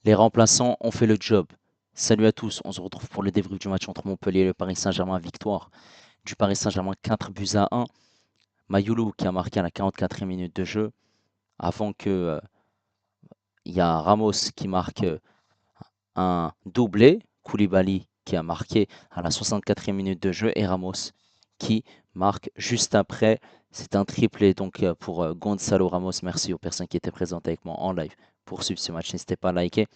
Les remplaçants ont fait le job. Salut à tous, on se retrouve pour le débrief du match entre Montpellier et le Paris Saint-Germain. Victoire du Paris Saint-Germain 4-1. Mayoulou qui a marqué à la 44e minute de jeu. Avant que il y a Ramos qui marque un doublé. Koulibaly qui a marqué à la 64e minute de jeu et Ramos qui marque juste après. C'est un triplé donc pour Gonzalo Ramos. Merci aux personnes qui étaient présentes avec moi en live pour suivre ce match. N'hésitez pas à liker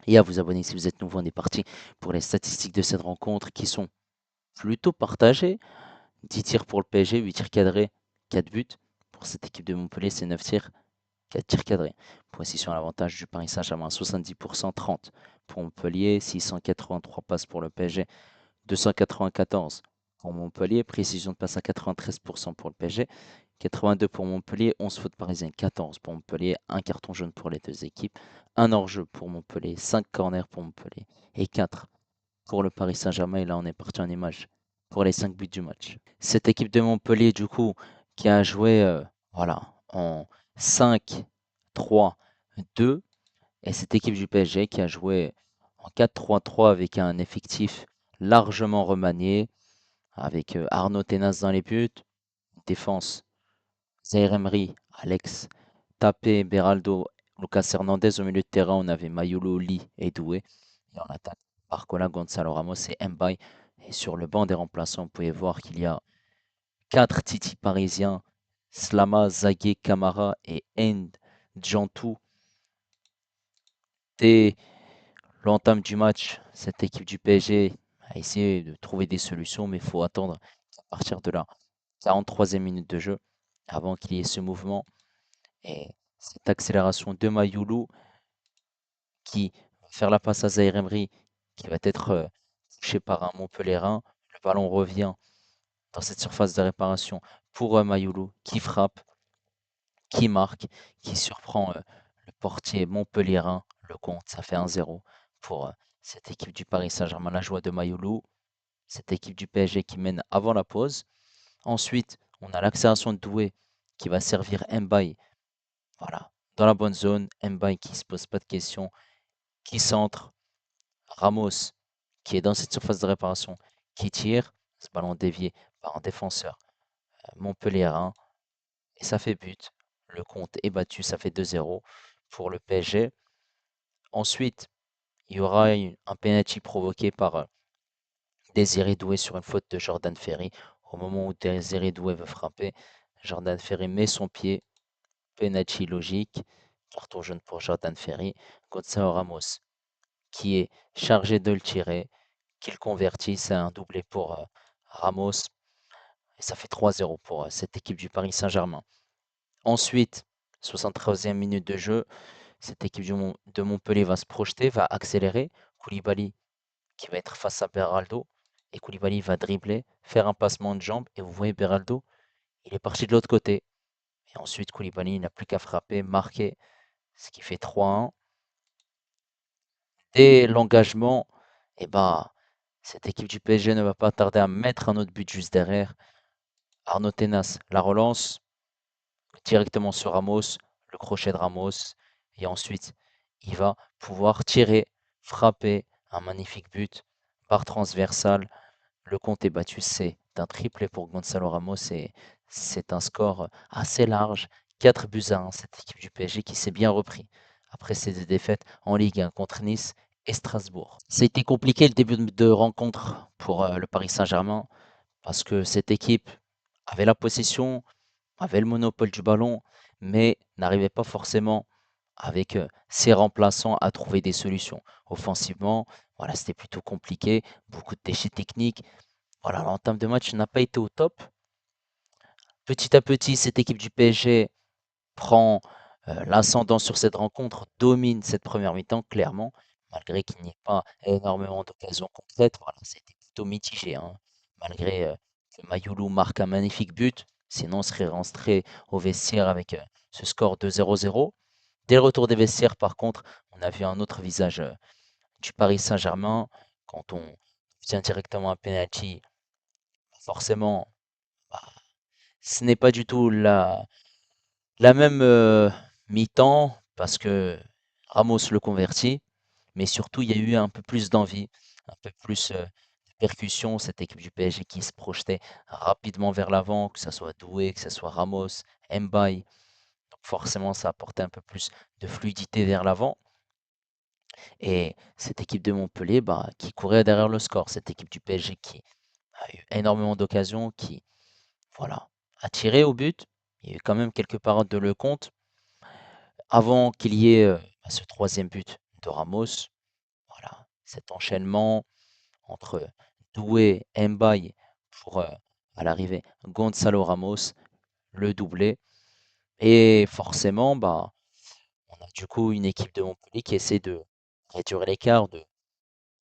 et à vous abonner si vous êtes nouveau. On est parti pour les statistiques de cette rencontre qui sont plutôt partagées. 10 tirs pour le PSG, 8 tirs cadrés, 4 buts. Pour cette équipe de Montpellier, c'est 9 tirs, 4 tirs cadrés. Position à l'avantage du Paris Saint-Germain, 70%, 30 pour Montpellier, 683 passes pour le PSG, 294 pour Montpellier, précision de passe à 93% pour le PSG, 82 pour Montpellier, 11 fautes parisiennes, 14 pour Montpellier, un carton jaune pour les deux équipes, un hors-jeu pour Montpellier, 5 corners pour Montpellier et 4 pour le Paris Saint-Germain. Et là, on est parti en image pour les 5 buts du match. Cette équipe de Montpellier, du coup, qui a joué voilà, en 5-3-2, et cette équipe du PSG qui a joué en 4-3-3 avec un effectif largement remanié, avec Arnaud Tenas dans les buts, défense Zaïre Emery, Alex Tapé, Beraldo, Lucas Hernandez. Au milieu de terrain, on avait Mayolo, Lee et Doué. Et en attaque, Barcola, Gonzalo Ramos et Mbaye. Et sur le banc des remplaçants, vous pouvez voir qu'il y a 4 Titi parisiens, Slama, Zagué, Camara et End Djantou. Dès l'entame du match, cette équipe du PSG a essayé de trouver des solutions, mais il faut attendre à partir de la 43e minute de jeu avant qu'il y ait ce mouvement. Et cette accélération de Mayoulou qui va faire la passe à Zaïre Emery, qui va être touché par un Montpellierin. Le ballon revient dans cette surface de réparation pour Mayoulou qui frappe, qui marque, qui surprend le portier montpellierin. Le compte, ça fait 1-0 pour cette équipe du Paris Saint-Germain. La joie de Mayoulou, cette équipe du PSG qui mène avant la pause. Ensuite, on a l'accélération de Doué qui va servir Mbaye. Voilà, dans la bonne zone. Mbaye qui ne se pose pas de questions, qui centre. Ramos qui est dans cette surface de réparation, qui tire. Ce ballon dévié par un défenseur montpellierin. Et ça fait but. Le compte est battu, ça fait 2-0 pour le PSG. Ensuite, il y aura un penalty provoqué par Désiré Doué sur une faute de Jordan Ferry. Au moment où Désiré Doué veut frapper, Jordan Ferry met son pied. Penalty logique. Carton jaune pour Jordan Ferry. Gonzalo Ramos qui est chargé de le tirer, qu'il convertit. C'est un doublé pour Ramos. Et ça fait 3-0 pour cette équipe du Paris Saint-Germain. Ensuite, 73e minute de jeu, cette équipe de Montpellier va se projeter, va accélérer. Koulibaly qui va être face à Beraldo. Et Koulibaly va dribbler, faire un passement de jambe. Et vous voyez Beraldo, il est parti de l'autre côté. Et ensuite, Koulibaly n'a plus qu'à frapper, marquer, ce qui fait 3-1. Dès l'engagement, eh ben, cette équipe du PSG ne va pas tarder à mettre un autre but juste derrière. Arnaud Tenas, la relance directement sur Ramos, le crochet de Ramos. Et ensuite, il va pouvoir tirer, frapper un magnifique but, barre transversale. Le compte est battu, c'est un triplé pour Gonzalo Ramos et c'est un score assez large. 4-1, cette équipe du PSG qui s'est bien repris après ses deux défaites en Ligue 1 contre Nice et Strasbourg. C'était compliqué le début de rencontre pour le Paris Saint-Germain parce que cette équipe avait la possession, avait le monopole du ballon, mais n'arrivait pas forcément avec ses remplaçants à trouver des solutions. Offensivement, voilà, c'était plutôt compliqué, beaucoup de déchets techniques. Voilà, l'entame de match n'a pas été au top. Petit à petit, cette équipe du PSG prend l'ascendant sur cette rencontre, domine cette première mi-temps, clairement, malgré qu'il n'y ait pas énormément d'occasions concrètes. Voilà, c'était plutôt mitigé, hein, malgré que Mayoulou marque un magnifique but. Sinon, on serait rentré au vestiaire avec ce score de 0-0. Dès le retour des vestiaires, par contre, on a vu un autre visage du Paris Saint-Germain. Quand on vient directement un penalty, forcément, bah, ce n'est pas du tout la même mi-temps parce que Ramos le convertit. mais surtout, il y a eu un peu plus d'envie, un peu plus de percussion. Cette équipe du PSG qui se projetait rapidement vers l'avant, que ce soit Doué, que ce soit Ramos, Mbaye. Donc forcément, ça apportait un peu plus de fluidité vers l'avant. Et cette équipe de Montpellier, bah, qui courait derrière le score. Cette équipe du PSG qui a eu énormément d'occasions, qui, voilà, a tiré au but. Il y a eu quand même quelques parades de Lecomte avant qu'il y ait ce troisième but de Ramos. Voilà, cet enchaînement entre Doué, Mbaye pour à l'arrivée Gonzalo Ramos, le doublé. Et forcément, bah, on a du coup une équipe de Montpellier qui essaie de réduire l'écart, de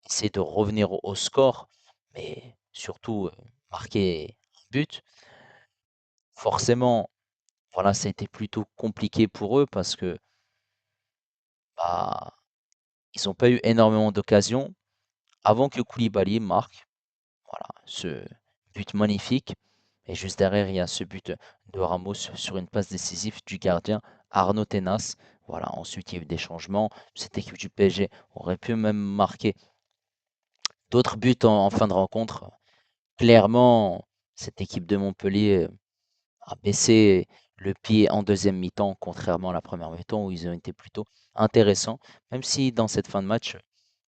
essayer de revenir au score, mais surtout marquer un but. Forcément, voilà, ça a été plutôt compliqué pour eux parce que bah, ils n'ont pas eu énormément d'occasions avant que Koulibaly marque. Voilà, ce but magnifique. Et juste derrière, il y a ce but de Ramos sur une passe décisive du gardien Arnaud Tenas. Voilà, ensuite il y a eu des changements. Cette équipe du PSG aurait pu même marquer d'autres buts en fin de rencontre. Clairement, cette équipe de Montpellier a baissé le pied en deuxième mi-temps, contrairement à la première mi-temps où ils ont été plutôt intéressants. Même si dans cette fin de match,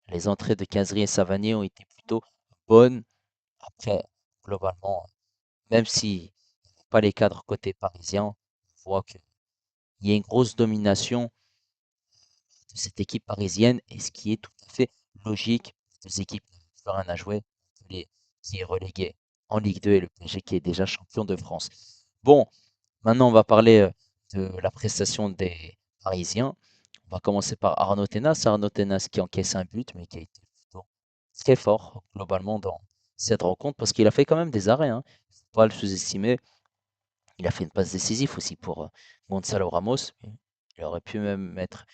les entrées de Casery et Savanier ont été plutôt bonnes. Après, globalement, même si pas les cadres côté parisien, on voit qu'il y a une grosse domination de cette équipe parisienne et ce qui est tout à fait logique. Deux équipes qui n'ont plus rien à jouer, les qui est relégué en Ligue 2 et le PSG qui est déjà champion de France. Bon, maintenant on va parler de la prestation des Parisiens. On va commencer par Arnaud Tenas. Arnaud Tenas qui encaisse un but, mais qui a été plutôt très fort globalement dans cette rencontre parce qu'il a fait quand même des arrêts. Hein. Il ne faut pas le sous-estimer. Il a fait une passe décisive aussi pour Gonzalo Ramos. Il aurait pu même mettre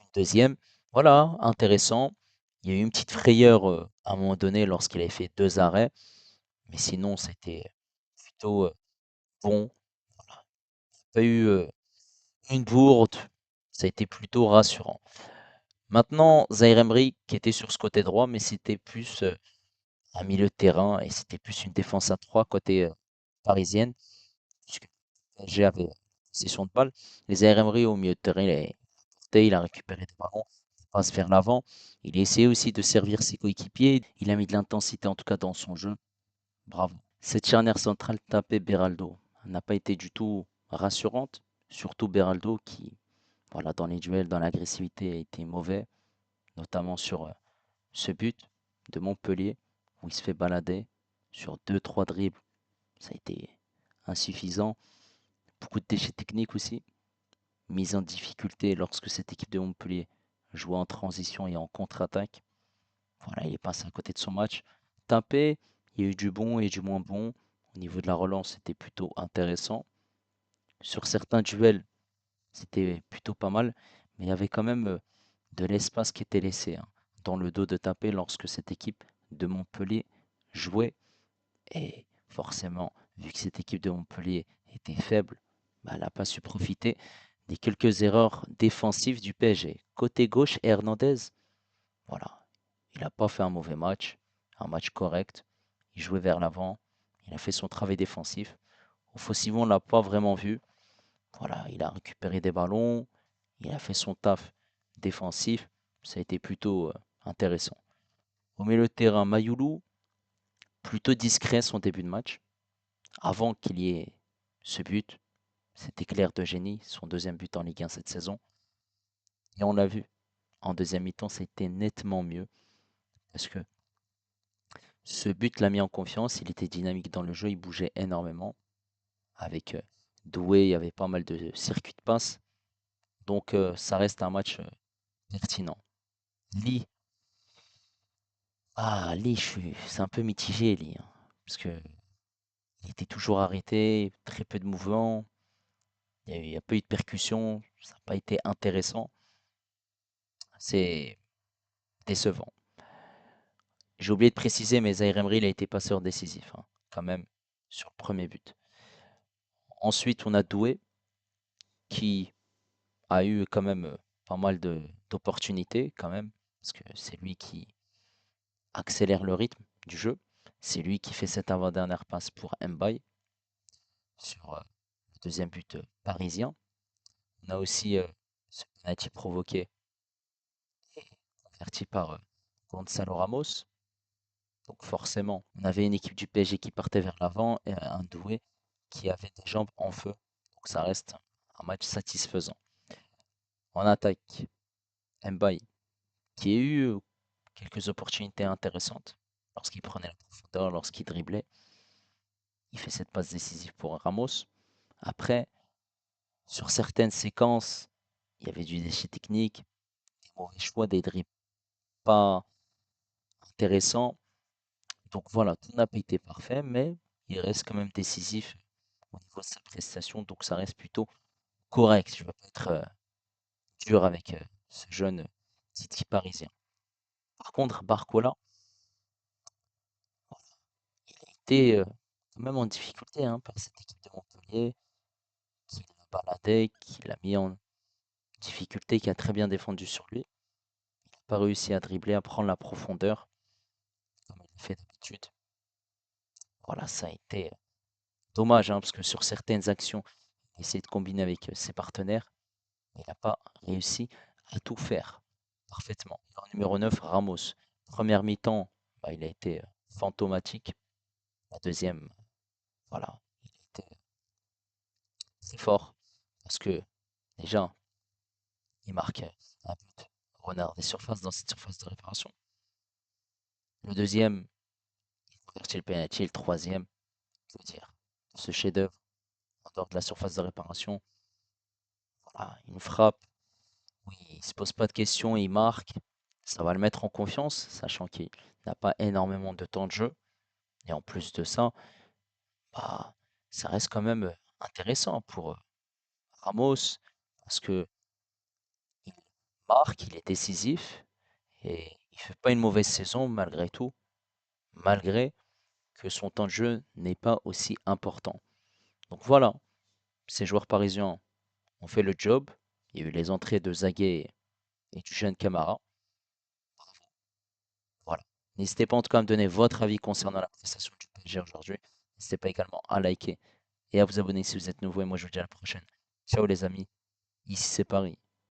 une deuxième. Voilà, intéressant. Il y a eu une petite frayeur à un moment donné lorsqu'il avait fait deux arrêts. Mais sinon, c'était plutôt bon. Voilà. Pas eu une bourde. Ça a été plutôt rassurant. Maintenant, Zaïre Emery qui était sur ce côté droit, mais c'était plus un milieu de terrain et c'était plus une défense à trois côté parisienne, puisque le PSG avait possession de balle. Les Zaïre Emery au milieu de terrain, il a récupéré des ballons, il passe vers l'avant. Il a essayé aussi de servir ses coéquipiers. Il a mis de l'intensité en tout cas dans son jeu. Bravo. Cette charnière centrale tapée Beraldo n'a pas été du tout rassurante, surtout Beraldo qui, voilà, dans les duels, dans l'agressivité, a été mauvais, notamment sur ce but de Montpellier où il se fait balader sur deux-trois dribbles. Ça a été insuffisant. Beaucoup de déchets techniques aussi. Mise en difficulté lorsque cette équipe de Montpellier jouait en transition et en contre-attaque. Voilà, il est passé à côté de son match. Tapé, il y a eu du bon et du moins bon. Au niveau de la relance, c'était plutôt intéressant. Sur certains duels, c'était plutôt pas mal, mais il y avait quand même de l'espace qui était laissé hein, dans le dos de Tapé lorsque cette équipe de Montpellier jouait. Et forcément, vu que cette équipe de Montpellier était faible, bah, elle n'a pas su profiter des quelques erreurs défensives du PSG. Côté gauche, Hernandez, voilà, il n'a pas fait un match correct. Il jouait vers l'avant, il a fait son travail défensif. Offensivement, on ne l'a pas vraiment vu. Voilà, il a récupéré des ballons, il a fait son taf défensif. Ça a été plutôt intéressant. Au milieu de terrain, Mayoulou, plutôt discret son début de match. Avant qu'il y ait ce but, cet éclair de génie, son deuxième but en Ligue 1 cette saison. Et on l'a vu, en deuxième mi-temps, c'était nettement mieux. Parce que ce but l'a mis en confiance, il était dynamique dans le jeu, il bougeait énormément. Avec Doué, il y avait pas mal de circuits de passe. Donc ça reste un match pertinent. Lee, c'est un peu mitigé, Lee. Hein, parce que il était toujours arrêté, très peu de mouvement, il y a pas eu de percussion, ça n'a pas été intéressant. C'est décevant. J'ai oublié de préciser, mais Zaïre Emery, il a été passeur décisif, hein, quand même, sur le premier but. Ensuite, on a Doué, qui a eu quand même pas mal d'opportunités, quand même. parce que c'est lui qui accélère le rythme du jeu. C'est lui qui fait cette avant-dernière passe pour Mbaye sur le deuxième but parisien. On a aussi ce penalty provoqué et converti par Gonzalo Ramos. Donc forcément, on avait une équipe du PSG qui partait vers l'avant et un Doué qui avait des jambes en feu. Donc ça reste un match satisfaisant. En attaque, Mbaye qui a eu quelques opportunités intéressantes lorsqu'il prenait la profondeur, lorsqu'il driblait. Il fait cette passe décisive pour Ramos. Après, sur certaines séquences, il y avait du déchet technique, des mauvais choix, des dribbles pas intéressants. Donc voilà, tout n'a pas été parfait, mais il reste quand même décisif au niveau de sa prestation, donc ça reste plutôt correct. Je ne vais pas être dur avec ce jeune Titi parisien. Par contre, Barcola, il a été quand même en difficulté par cette équipe de Montpellier, qui l'a baladé, qui l'a mis en difficulté, qui a très bien défendu sur lui. Il n'a pas réussi à dribbler, à prendre la profondeur, comme il le fait d'habitude. Voilà, ça a été dommage, parce que sur certaines actions, il a essayé de combiner avec ses partenaires, mais il n'a pas réussi à tout faire parfaitement. Et en numéro 9, Ramos. Première mi-temps, bah, il a été fantomatique. La deuxième, voilà, il a été très fort parce que déjà, il marque un but renard des surfaces dans cette surface de réparation. Le deuxième, il convertit le penalty. Et le troisième, que dire, ce chef-d'œuvre en dehors de la surface de réparation. Voilà, une frappe. Oui, il se pose pas de questions, il marque. Ça va le mettre en confiance, sachant qu'il n'a pas énormément de temps de jeu. Et en plus de ça, bah, ça reste quand même intéressant pour Ramos, parce que il marque, il est décisif et il fait pas une mauvaise saison malgré tout, malgré que son temps de jeu n'est pas aussi important. Donc voilà, ces joueurs parisiens ont fait le job. Il y a eu les entrées de Zaguet et du jeune Camara. Voilà. N'hésitez pas en tout cas à me donner votre avis concernant la prestation du PSG aujourd'hui. N'hésitez pas également à liker et à vous abonner si vous êtes nouveau. Et moi, je vous dis à la prochaine. Ciao les amis. Ici c'est Paris.